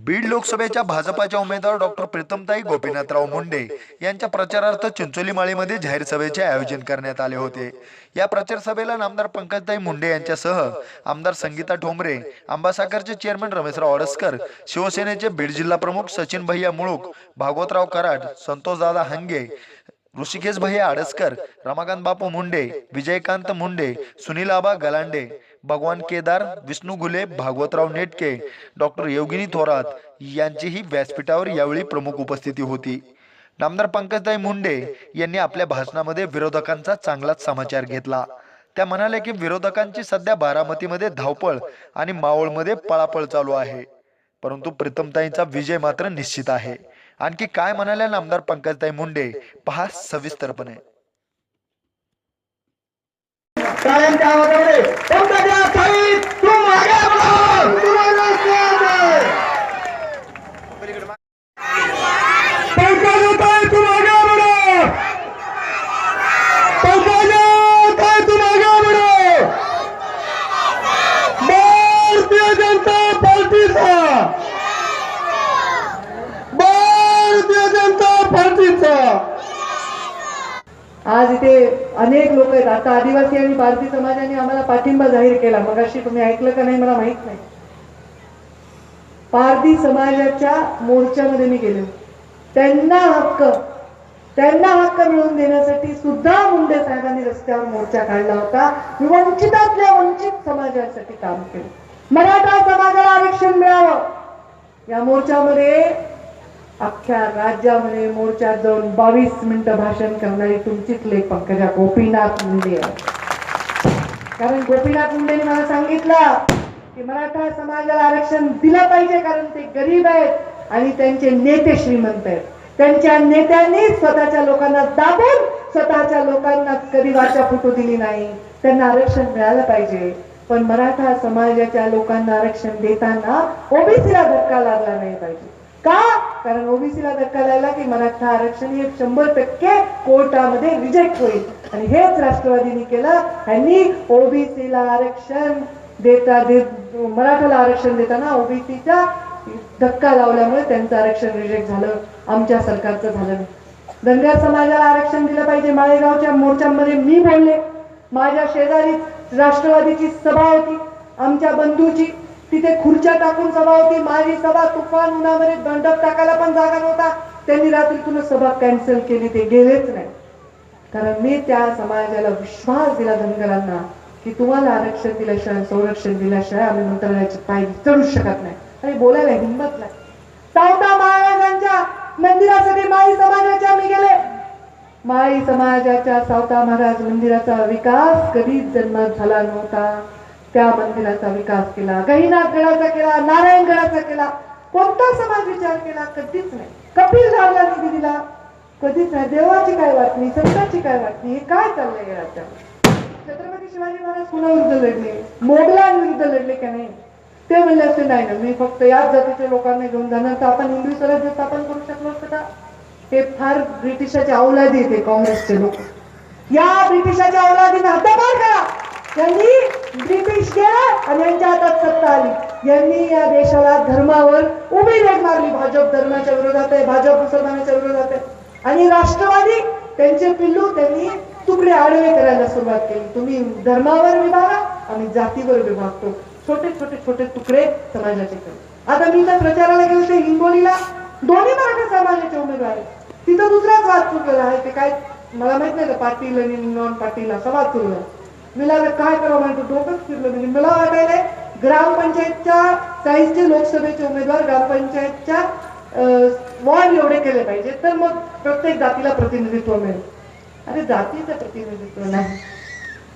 बीड लोकसभेच्या भाजपाच्या उमेदवार डॉक्टर प्रीतमताई गोपीनाथराव मुंडे यांच्या प्रचारार्थ चिंचोली माळीमध्ये जाहीर सभेचे आयोजन करण्यात आले होते। या प्रचार सभेला नामदार पंकजताई मुंडे यांच्यासह आमदार संगीता ठोंबरे, आंबासागरचे चेअरमन रमेशराव अडसकर, शिवसेनेचे बीड जिल्हा प्रमुख सचिन भैया मुळूक, भागवतराव कराड, संतोषदादा हंगे, ऋषिकेश भैया अडसकर, रमाकांत बापू मुंडे, विजयकांत मुंडे, सुनील आबा गलांडे, भगवान केदार, विष्णू घुले, भागवतराव नेटके, डॉक्टर योगिनी थोरात यांचीही व्यासपीठावर यावेळी प्रमुख उपस्थिती होती। नामदार पंकजताई मुंडे यांनी आपल्या भाषणामध्ये विरोधकांचा चांगलाच समाचार घेतला। त्या म्हणाल्या की विरोधकांची सध्या बारामतीमध्ये धावपळ आणि मावळमध्ये पळापळ चालू आहे, परंतु प्रीतमताईंचा विजय मात्र निश्चित आहे। आणखी काय म्हणाल्या नामदार पंकजताई मुंडे पहा सविस्तरपणे। कायम त्या आवाजामध्ये पंकजाताई तुम आगे बढ़ो, तुम्हारा स्वागत है। पंकजाताई तुम आगे बढ़ो, पंकजाताई तुम आगे बढ़ो। भारतीय जनता पार्टीचा, भारतीय जनता पार्टीचा आज इथे अनेक लोक आहेत। आता आदिवासी आणि भारतीय समाजाने आम्हाला पाठिंबा जाहीर केला, मगाशी तुम्ही ऐकलं का नाही मला माहित नाही। पारधी समाजाच्या मोर्चामध्ये मी गेले, त्यांना हक्क मिळवून देण्यासाठी सुद्धा मुंडे साहेबांनी रस्त्यावर मोर्चा काढला होता। वंचितातल्या वंचित समाजासाठी काम केलं, मराठा समाजाला आरक्षण मिळावं। या मोर्चामध्ये अख्ख्या राज्यामध्ये मोर्चात जाऊन 22 मिनिटं भाषण करणारी तुमचीच लेख पंकजा गोपीनाथ मुंडे आहे। कारण गोपीनाथ मुंडेंनी मला सांगितलं की मराठा समाजाला आरक्षण दिलं पाहिजे, कारण ते गरीब आहेत आणि त्यांचे नेते श्रीमंत आहेत। त्यांच्या नेत्यांनी स्वतःच्या लोकांना दाबून स्वतःच्या लोकांना कधी वाचा फुटू दिली नाही। त्यांना आरक्षण मिळालं पाहिजे, पण मराठा समाजाच्या लोकांना आरक्षण देताना ओबीसीला धक्का लागला नाही पाहिजे। का? कारण ओबीसीला धक्का लागला की मराठा आरक्षण हे 100% कोर्टामध्ये रिजेक्ट होईल, आणि हेच राष्ट्रवादीने केलं। त्यांनी ओबीसीला आरक्षण मराठाला आरक्षण देताना ओबीसीचा धक्का लावल्यामुळे त्यांचं आरक्षण रिजेक्ट झालं, आमच्या सरकारचं झालं नाही। धनगर समाजाला आरक्षण दिलं पाहिजे। माळेगावच्या मोर्चामध्ये मी बोलले, माझ्या शेजारी राष्ट्रवादीची सभा होती, आमच्या बंधूची, तिथे खुर्च्या टाकून सभा होती। माझी सभा तुफान उन्हामध्ये दंडक टाकायला पण जागा नव्हता, त्यांनी रात्रीतून सभा कॅन्सल केली, ते गेलेच नाही। कारण मी त्या समाजाला विश्वास दिला, धनगरांना, की तुम्हाला आरक्षण दिल्याशिवाय संरक्षण दिल्याशिवाय आम्ही मंत्रालयाची पायरी चढू शकत नाही, आणि बोलायला हिंमत नाही। सावता महाराजांच्या मंदिरासाठी माळी समाजाच्या मी गेले। माळी समाजाच्या सावता महाराज मंदिराचा विकास कधीच जन्मात झाला नव्हता, त्या मंदिराचा विकास केला। गहिनाथ गडाचा केला, नारायण गडाचा केला, कोणता समाज विचार केला? कधीच नाही। कपिल झाला निधी दिला, कधीच नाही। देवाची काय वाटणी, संतांची काय वाटणी, हे काय चाललंय राज्यात? छत्रपती शिवाजी महाराज कुणाविरुद्ध लढले? मोगलांविरुद्ध लढले का नाही? ते म्हणले असते नाही ना, मी फक्त याच जातीच्या लोकांना घेऊन जाणार, तर आपण हिंदवी स्वराज्य स्थापन करू शकलो असतं का? हे फार ब्रिटिशाच्या औलादी येते काँग्रेसचे लोक। या ब्रिटिशाच्या औलादीने हद्दपार करा। त्यांनी ब्रिटिश केलं आणि यांच्या हातात सत्ता आली। यांनी या देशाला धर्मावर उभी रेघ मारली। भाजप धर्माच्या विरोधात आहे, भाजप मुसलमानाच्या विरोधात आहे, आणि राष्ट्रवादी त्यांचे पिल्लू त्यांनी तुकडे आडवे करायला सुरुवात केली। तुम्ही धर्मावर विभागा, आम्ही जातीवर विभागतो, छोटे छोटे छोटे तुकडे समाजाचे करू। आता मी तर प्रचाराला गेले होते हिंगोलीला, दोन्ही मराठा समाजाचे उमेदवार आहेत, तिथं दुसराच वाद सुरू आहे। ते काय मला माहित नाही, पाटील आणि नॉन पाटील असा वाद सुरू आहे। मला काय करावं म्हणतो, डोकंच फिरलं। म्हणजे मला वाटायलंय ग्रामपंचायतच्या साईजचे लोकसभेचे उमेदवार ग्रामपंचायतच्या वॉर्ड एवढे केले पाहिजे, तर मग प्रत्येक जातीला प्रतिनिधित्व मिळेल। अरे जातीचं प्रतिनिधित्व नाही,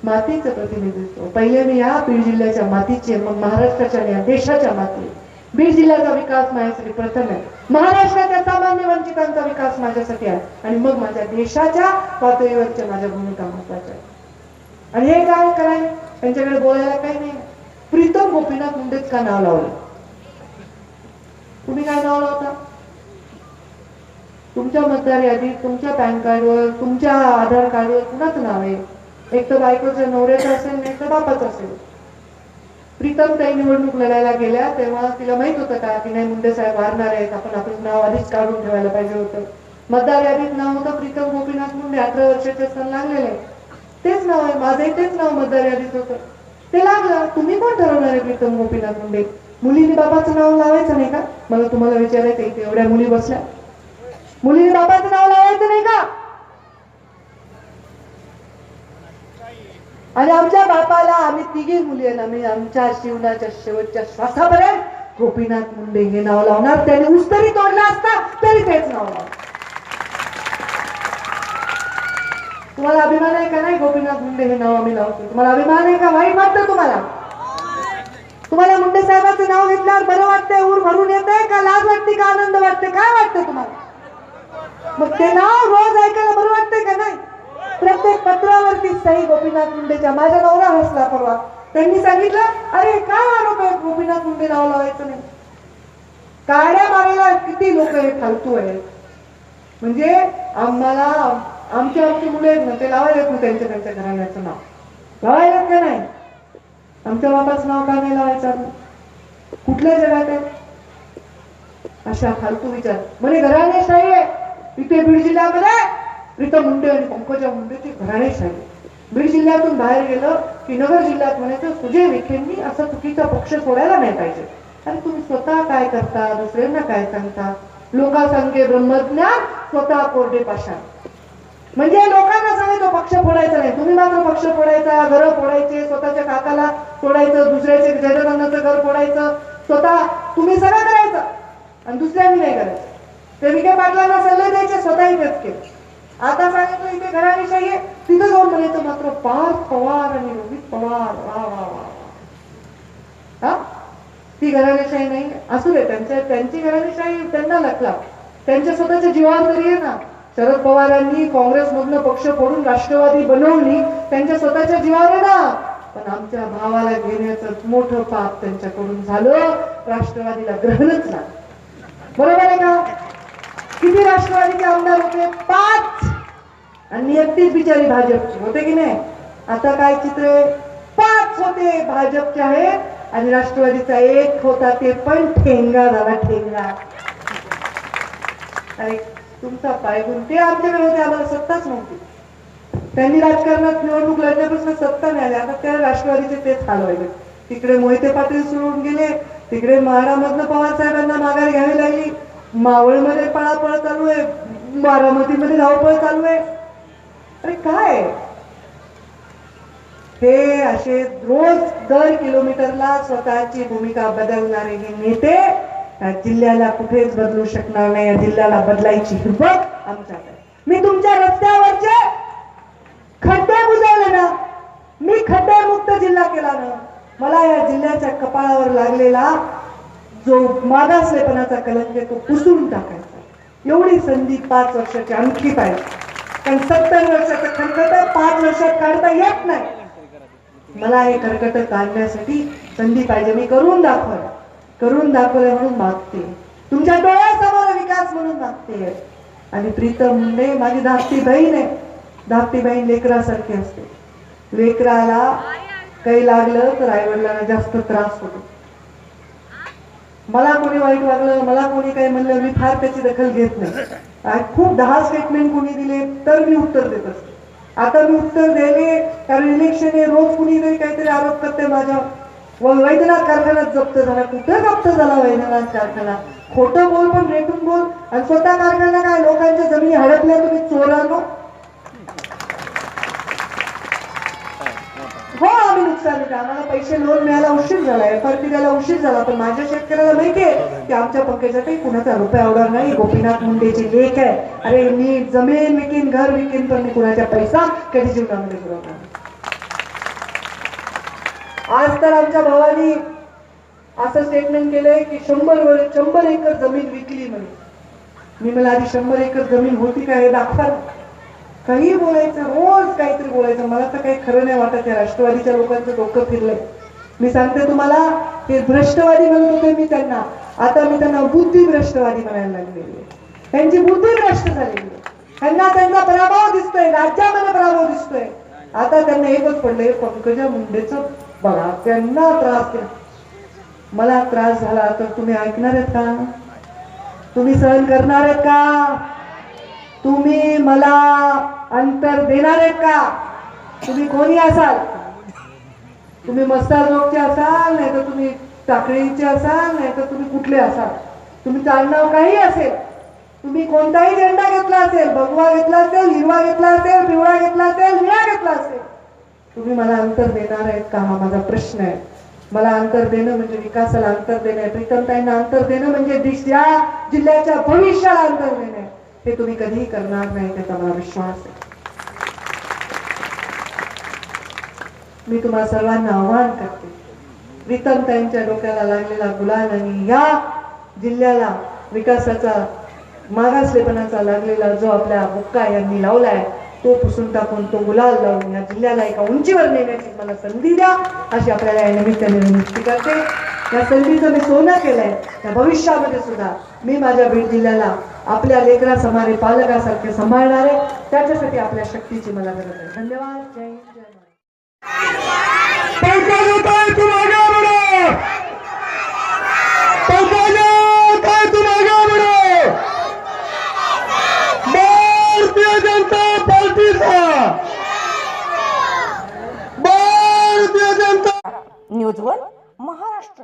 मातीचं प्रतिनिधित्व। पहिले मी या बीड जिल्ह्याच्या मातीचे, मग महाराष्ट्राच्या आणि देशाच्या माती। बीड जिल्ह्याचा विकास माझ्यासाठी प्रथम आहे, महाराष्ट्राच्या सामान्य वंचितांचा विकास माझ्यासाठी आहे, आणि मग माझ्या देशाच्या पातळीवरच्या माझ्या भूमिका महत्वाच्या आहे। आणि हे काय करायला, त्यांच्याकडे बोलायला काही नाही। प्रीतम गोपीनाथ मुंडेच का नाव लावलं? तुम्ही काय नाव लावता? तुमच्या मतदार यादीत, तुमच्या पॅन कार्डवर, तुमच्या आधार कार्डवर कुणाचं नाव आहे? एक तर बायकोच्या नवऱ्याचं असेल, नाही तर बापाचं असेल। प्रीतमताई निवडणूक लढायला गेल्या तेव्हा तिला माहित होतं का की नाही मुंडे साहेब हारणार आहेत, आपण आपलं नाव आधीच काढून ठेवायला पाहिजे होतं. मतदार यादीत नाव होतं प्रीतम गोपीनाथ मुंडे, 18 वर्षाचे सण लागलेले, तेच नाव आहे माझंही, तेच नाव मतदार यादीत होतं, ते लागलं. तुम्ही कोण ठरवणार आहे प्रीतम गोपीनाथ मुंडे? मुलीने बाबाचं नाव लावायचं नाही का? मला तुम्हाला विचारायचं इथे एवढ्या मुली बसल्या, मुलीने बाबाचं नाव लावायचं नाही का? आणि आमच्या बापाला आम्ही तिघी मुली आहेत, आम्ही आमच्या जीवनाच्या शेवटच्या श्वासापर्यंत गोपीनाथ मुंडे हे नाव लावणार. त्याने ऊस तरी तोडला असता तरी तेच नाव लावणार. तुम्हाला अभिमान आहे का नाही गोपीनाथ मुंडे हे नाव आम्ही लावतो? तुम्हाला अभिमान आहे का? वाईट वाटतं तुम्हाला? तुम्हाला मुंडे साहेबांचं नाव घेतल्यावर बरं वाटतंय, ऊर भरून येतंय का लाज वाटते का आनंद वाटते? काय वाटतं तुम्हाला? मग ते नाव रोज ऐकायला बरं वाटतंय का नाही? प्रत्येक पत्रावरती सही गोपीनाथ मुंडेच्या. माझा नवरा हसला परवा, त्यांनी सांगितलं अरे काय आरोप आहे गोपीनाथ मुंडे नाव लावायचं नाही. काड्या मारायला किती लोक हे फालतू आहेत. म्हणजे आम्हाला आमची मुले आहेत ना, ते लावायला येत नाही त्यांच्या घराण्याचं नाव लावायला का नाही? आमच्या बाबाचं नाव का नाही लावायचं? कुठल्या जगात आहे अशा फालतू विचार? म्हणजे घराणेशाही आहे इथे बीड जिल्ह्यामध्ये. प्रीतम मुंडे आणि पंकजा मुंडेची घराणेशाही. बीड जिल्ह्यातून बाहेर गेलं की नगर जिल्ह्यात म्हणायचं सुजय विखेंनी असा चुकीचा पक्ष सोडायला नाही पाहिजे. आणि तुम्ही स्वतः काय करता, दुसऱ्यांना काय सांगता? लोकांसांगे ब्रह्मज्ञान, स्वतः कोरडे पाषाण. म्हणजे लोकांना सांगायचं पक्ष फोडायचा नाही, तुम्ही मात्र पक्ष फोडायचा, घर फोडायचे, स्वतःच्या काकाला फोडायचं, दुसऱ्याचे जयदनंदाचं घर फोडायचं, स्वतः तुम्ही सगळं करायचं आणि दुसऱ्यांनी नाही करायचं. ते विखे पाटलांना सल्ले द्यायचे, स्वतःही तेच केलं. आता सांगितलं इथे घराणेशाही आहे, तिथं जाऊन म्हणायचं मात्र पार्थ पवार आणि रोहित पवार, वा वा वा. हा ती घराणेशाही नाही. असू दे, त्यांची घराणेशाही त्यांना लटला, त्यांच्या स्वतःच्या जीवावर तरी आहे ना. शरद पवारांनी काँग्रेसमधनं पक्ष फोडून राष्ट्रवादी बनवली, त्यांच्या स्वतःच्या जीवावर आहे ना. पण आमच्या भावाला घेण्याचं मोठं पाप त्यांच्याकडून झालं, राष्ट्रवादीला ग्रहणच झालं. बरोबर आहे का? किती राष्ट्रवादीचे आमदार होते? 5 आणि 31 बिचारी भाजपची होते की नाही? आता काय चित्र आहे? 5 होते भाजपचे आहेत आणि राष्ट्रवादीचा 1 होता, ते पण ठेंगा झाला, ठेंगा. अरे तुमचा पायगुण. ते आमच्याकडे होते, आम्हाला सत्ताच नव्हती. त्यांनी राजकारणात निवडणूक लढण्यापासून सत्ता मिळाली, आता त्या राष्ट्रवादीचे तेच हाल व्हायचे. तिकडे मोहिते पाटील सोडून गेले, तिकडे महारामधनं पवार साहेबांना माघार घ्यावी लागली, मावळमध्ये पळापळ चालू आहे, बारामतीमध्ये धावपळ चालू आहे. अरे काय हे असे रोज दर किलोमीटरला स्वतःची भूमिका बदलणारे हे नेते या जिल्ह्याला कुठेच बदलू शकणार नाही. या जिल्ह्याला बदलायची हिंमत आमच्याकडे. मी तुमच्या रस्त्यावरचे खड्डे बुजवले ना, मी खड्डेमुक्त जिल्हा केला ना, मला या जिल्ह्याच्या कपाळावर लागलेला जो मागासलेपणाचा कलंक आहे तो पुसून टाकायचा. एवढी संधी 5 वर्षाची आणखी पाहिजे. कारण 70 वर्षाचं खरकट 5 वर्षात काढता येत नाही. मला हे खरकट काढण्यासाठी संधी पाहिजे. मी करून दाखवलं म्हणून मागते, तुमच्या डोळ्यासमोर विकास म्हणून मागते. आणि प्रीतम मुंडे माझी धाकटी बहीण आहे. धाकटी बहीण लेकरासारखी असते. लेकराला काही लागलं तर आईवडिलांना जास्त त्रास होतो. मला कोणी वाईट वागलं, मला कोणी काही म्हणलं, मी फार त्याची दखल घेत नाही. खूप 10 स्टेटमेंट कोणी दिले तर मी उत्तर देत असते. आता मी उत्तर द्यायले कारण इलेक्शन आहे, रोज कुणीतरी काहीतरी आरोप करते माझ्या. वैद्यनाथ कारखाना जप्त झाला. कुठं जप्त झाला वैद्यनाथ कारखाना? खोटं बोल पण रेटून बोल. आणि स्वतः कारखाना काय लोकांच्या जमिनी हडपल्या तुम्ही चोरांनो. हो आम्ही नुकसान का, आम्हाला पैसे लोन मिळायला उशीर झाला, FRP द्यायला उशीर झाला, पण माझ्या शेतकऱ्याला माहितीये की आमच्या पंकजाताई कुणाचा रुपया आवडणार नाही. गोपीनाथ मुंडेची लेख आहे. अरे मी जमीन विकीन, घर विकीन, पण मी कुणाचा पैसा कधी जीवनामध्ये पुरवणार नाही. आज तर आमच्या भावानी असं स्टेटमेंट केलंय की 100 एकर जमीन विकली म्हणे. मी मला आधी 100 एकर जमीन होती का हे दाखवा. काही बोलायचं, रोज काहीतरी बोलायचं. मला तर काही खरं नाही वाटत. या राष्ट्रवादीच्या लोकांचं डोकं फिरलंय. मी सांगते तुम्हाला, ते भ्रष्टवादी म्हणत होते मी त्यांना, आता मी त्यांना बुद्धी भ्रष्टवादी म्हणायला लागलेली. त्यांची बुद्धी भ्रष्ट झालेली. त्यांना त्यांचा पराभव दिसतोय, राज्यामध्ये पराभव दिसतोय. आता त्यांना एकच पडलंय, पंकजा मुंडेचं बघा त्यांना त्रास दिला, मला त्रास झाला तर तुम्ही ऐकणार आहेत का? तुम्ही सहन करणार आहेत का? तुम्ही मला अंतर देणार आहेत का? तुम्ही कोणी असाल, तुम्ही मस्ताजोगचे असाल, नाही तर तुम्ही टाकळीचे असाल, नाही तर तुम्ही कुठले असाल, तुमचं आडनाव काही असेल, तुम्ही कोणताही झेंडा घेतला असेल, भगवा घेतला असेल, हिरवा घेतला असेल, पिवळा घेतला असेल, निळा घेतला असेल, तुम्ही मला अंतर देणार आहेत का? हा माझा प्रश्न आहे. मला अंतर देणं म्हणजे विकासाला अंतर देणं आहे. प्रीतमताईंना अंतर देणं म्हणजे या जिल्ह्याच्या भविष्याला अंतर देणं आहे. हे तुम्ही कधीही करणार नाही, त्याचा मला विश्वास आहे. मी तुम्हाला सर्वांना आवाहन करते, प्रीतमताईंच्या डोक्याला लागलेला गुलाल आणि या जिल्ह्याला विकासाचा मागासलेपणाचा लागलेला जो आपल्या बुक्का यांनी लावलाय तो पुसून टाकून तो गुलाल लावून या जिल्ह्याला एका उंचीवर नेण्याची मला संधी द्या, अशी आपल्याला या निमित्ताने विनंती करते. या संधीचं मी सोनं केलंय. त्या भविष्यामध्ये सुद्धा मी माझ्या बीड जिल्ह्याला आपल्या लेकरा समारे पालकासारखे सांभाळणार आहे. त्याच्यासाठी आपल्या शक्तीची मला गरज आहे. धन्यवाद. जय हिंद, जय महाराष्ट्र. तुम आगे बढ़ो, तुम आगे बढ़ो. भारतीय जनता पार्टीचा, भारतीय जनता न्यूज वन महाराष्ट्र.